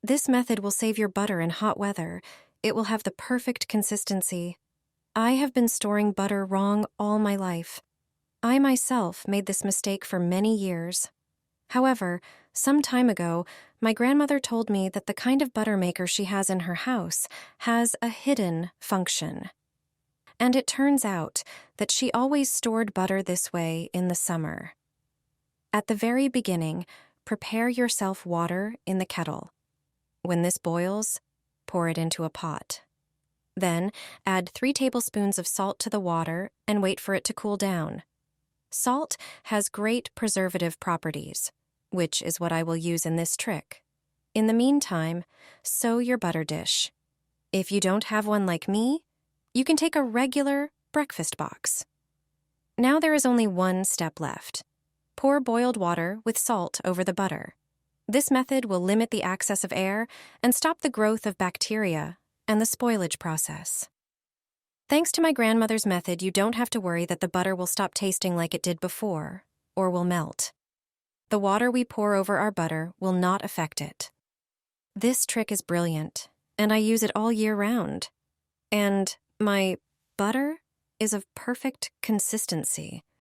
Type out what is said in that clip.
This method will save your butter in hot weather. It will have the perfect consistency. I have been storing butter wrong all my life. I myself made this mistake for many years. However, some time ago, my grandmother told me that the kind of butter maker she has in her house has a hidden function. And it turns out that she always stored butter this way in the summer. At the very beginning, prepare yourself water in the kettle. When this boils, pour it into a pot. Then, add 3 tablespoons of salt to the water and wait for it to cool down. Salt has great preservative properties, which is what I will use in this trick. In the meantime, sew your butter dish. If you don't have one like me, you can take a regular breakfast box. Now there is only one step left. Pour boiled water with salt over the butter. This method will limit the access of air and stop the growth of bacteria and the spoilage process. Thanks to my grandmother's method, you don't have to worry that the butter will stop tasting like it did before or will melt. The water we pour over our butter will not affect it. This trick is brilliant, and I use it all year round. And my butter is of perfect consistency.